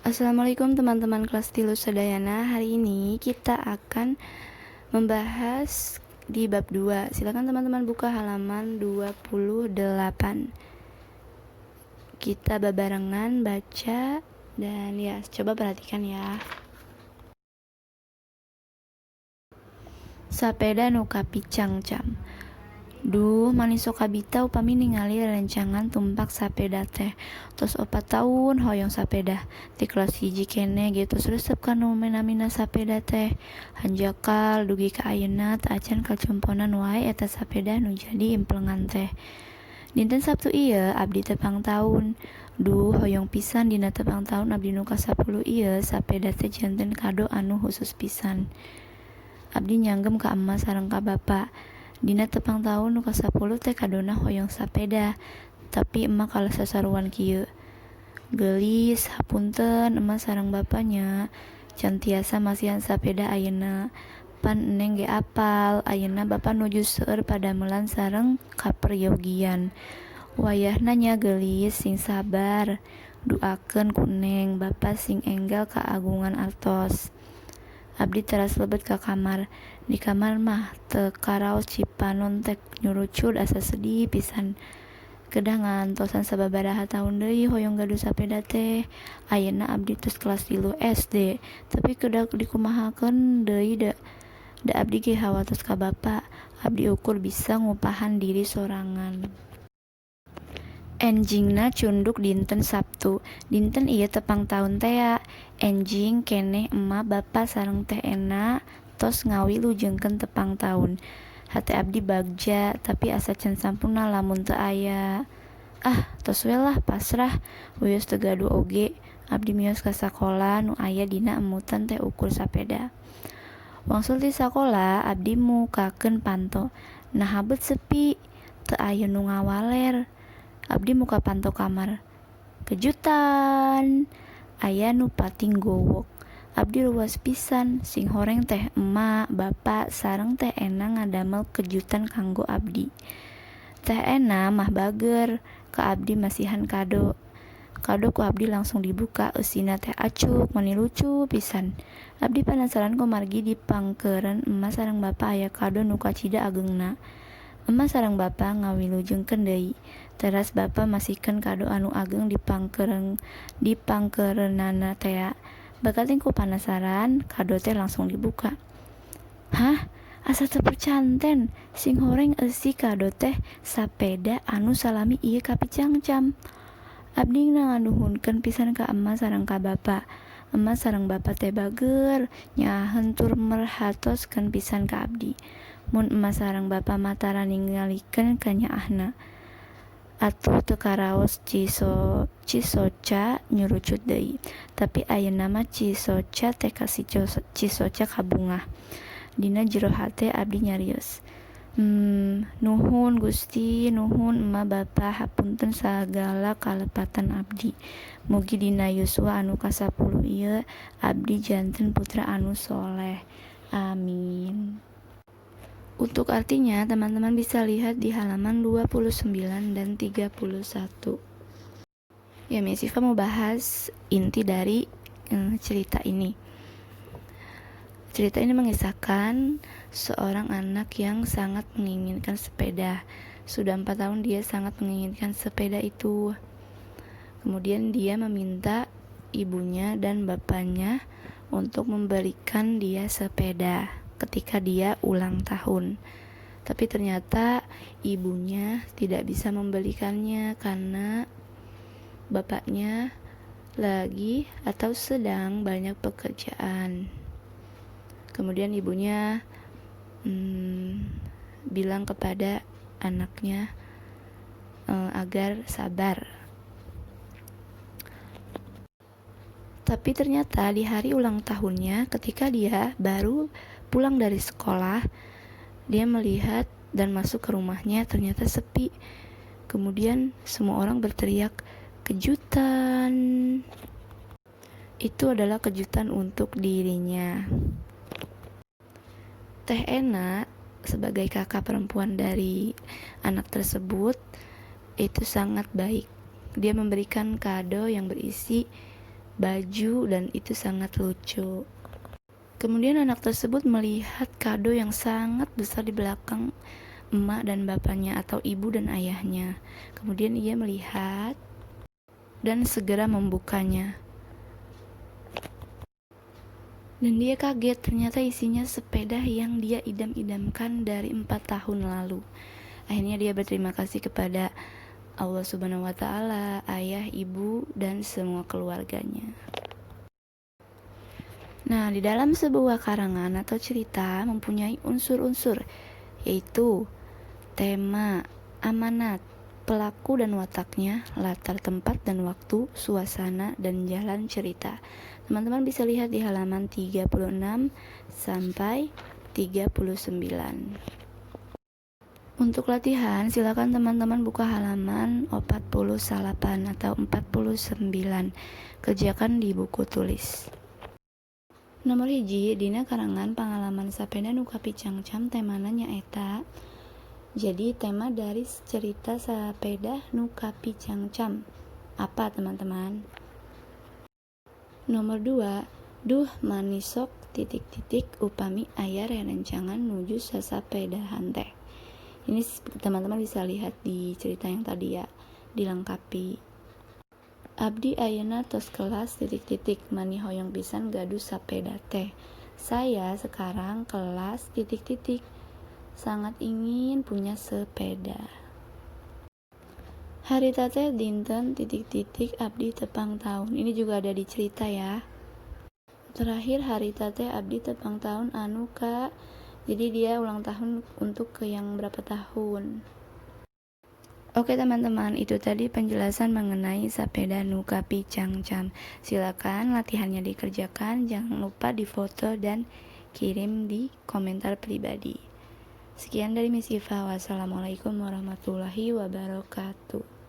Assalamualaikum teman-teman kelas tilu Sadayana. Hari ini kita akan membahas di bab 2. Silakan teman-teman buka halaman 28. Kita babarengan baca dan ya coba perhatikan ya. Sapeda nu kapicangcam. Duh, manis sok kabita upami ningali rencangan tumpak sapeda teh. Tos 4 tahun hoyong sapeda. Di kelas hiji kene gitu resep ka nu mina sapeda teh. Hanjakal dugi ka ayeuna teu acan kacomponan wae eta sapeda nu jadi implengan teh. Dinten Sabtu ieu abdi tepang tahun. Duh, hoyong pisan dina tepang tahun abdi nu ka-10 ieu sapeda teh janten kado anu khusus pisan. Abdi nyanggem ka emak sareng ka bapa. Dina tepang tahun nu ka-10 teh kadona hoyong sapeda. Tapi emak kalah sasaruan kieu. Gelis, hapunten emak sareng bapanya. Can tiasa masihan sapeda ayeuna. Pan eneng ge apal, ayeuna bapa nuju seueur padamelan sareng kaperyogian. Wayahna nya gelis sing sabar. Duakeun ku eneng bapa sing enggal kaagungan artos. Abdi teras lebet ka kamar. Di kamar mah teu karaos cipanon tek nyurucud asa sedih pisan. Kedah ngantosan sababaraha tahun deui hoyong gaduh sapeda teh. Ayeuna abdi tos kelas 3 SD, tapi kedah dikumahakeun deui da abdi ge hawatos ka bapa. Abdi ukur bisa ngupahan diri sorangan. Enjingna cunduk dinten Sabtu. Dinten ieu tepang tahun tea. Enjing keneh emak bapa sareng teh Ena tos ngawilujengkeun tepang tahun. Hate abdi bagja, tapi asa can sampurna lamun teu aya. Tos we lah pasrah, wios teu gaduh oge. Abdi miyos ka sakola nu aya dina emutan teh ukur sapeda. Wangsul ti sakola abdi mukakeun panto. Nah habet sepi, teu aya nu ngawaler. Abdi muka panto kamar. Kejutan, aya nu pating gowok. Abdi luas pisan, sing horeng teh emak, bapa, sareng teh Ena ngadamel kejutan kanggo abdi. Teh Ena mah bager, ka abdi masihan kado. Kado ku abdi langsung dibuka, eusina teh acuk, mani lucu pisan. Abdi penasaran kumargi dipangkeureun emak sareng bapa aya kado nu kacida ageungna. Emak sareng bapa ngawilujengkeun deui. Teras bapa masihkeun kado anu ageung dipangkeureunana tea. Bakating ku penasaran, kado teh langsung dibuka. Hah? Asa teu percanten, sing horeng eusi kado teh sapeda anu salami ieu kapicangcam. Abdi nganuhunkeun pisan ka emak sareng ka bapa. Emak sareng bapa teh bager, nyaheun tur merhatoskeun pisan ka abdi. Mun emak sareng bapa matara ningalikeun ka nyaahna. Atuh teu karaos Cisoca nyurucut deui. Tapi ayeuna mah Cisoca teh ka Cisoca kabungah. Dina jero hate abdi nyarios. Nuhun Gusti, nuhun emak bapa, hapunten sagala kalepatan abdi. Mugi dina yuswa anu ka-10 ieu abdi janten putra anu soleh. Amin. Untuk artinya, teman-teman bisa lihat di halaman 29 dan 31. Ya, Miss Siva mau bahas inti dari cerita ini. Cerita ini mengisahkan seorang anak yang sangat menginginkan sepeda. Sudah 4 tahun dia sangat menginginkan sepeda itu. Kemudian dia meminta ibunya dan bapaknya untuk membelikan dia sepeda ketika dia ulang tahun. Tapi ternyata ibunya tidak bisa membelikannya karena bapaknya lagi atau sedang banyak pekerjaan. Kemudian ibunya bilang kepada anaknya agar sabar. Tapi ternyata di hari ulang tahunnya, ketika dia baru pulang dari sekolah, dia melihat dan masuk ke rumahnya, ternyata sepi. Kemudian semua orang berteriak, kejutan. Itu adalah kejutan untuk dirinya. Teh Ena sebagai kakak perempuan dari anak tersebut itu sangat baik. Dia memberikan kado yang berisi baju dan itu sangat lucu. Kemudian anak tersebut melihat kado yang sangat besar di belakang emak dan bapaknya atau ibu dan ayahnya. Kemudian ia melihat dan segera membukanya. Dan dia kaget, ternyata isinya sepeda yang dia idam-idamkan dari 4 tahun lalu. Akhirnya dia berterima kasih kepada Allah Subhanahu wa Ta'ala, ayah, ibu, dan semua keluarganya. Nah, di dalam sebuah karangan atau cerita mempunyai unsur-unsur, yaitu tema, amanat, pelaku dan wataknya, latar tempat dan waktu, suasana, dan jalan cerita. Teman-teman bisa lihat di halaman 36 sampai 39. Untuk latihan, silakan teman-teman buka halaman 48 atau 49. Kerjakan di buku tulis. Nomor hiji, dina karangan pengalaman sapeda nu kapicangcam temana nyaeta. Jadi tema dari cerita sapeda nu kapicangcam apa teman-teman? Nomor 2, duh manisok titik-titik upami aya rerencangan nuju sasapedahan teh. Ini teman-teman bisa lihat di cerita yang tadi ya, dilengkapi. Abdi ayeuna tos kelas titik-titik mani hoyong pisan gaduh sapeda teh. Saya sekarang kelas titik-titik sangat ingin punya sepeda. Harita teh dinten titik-titik abdi tepang tahun. Ini juga ada di cerita ya. Terakhir harita teh abdi tepang tahun anu ka. Jadi dia ulang tahun untuk ke yang berapa tahun. Oke teman-teman, itu tadi penjelasan mengenai sapeda nu kapicangcam. Silakan latihannya dikerjakan, jangan lupa difoto dan kirim di komentar pribadi. Sekian dari Miss Iva. Wassalamualaikum warahmatullahi wabarakatuh.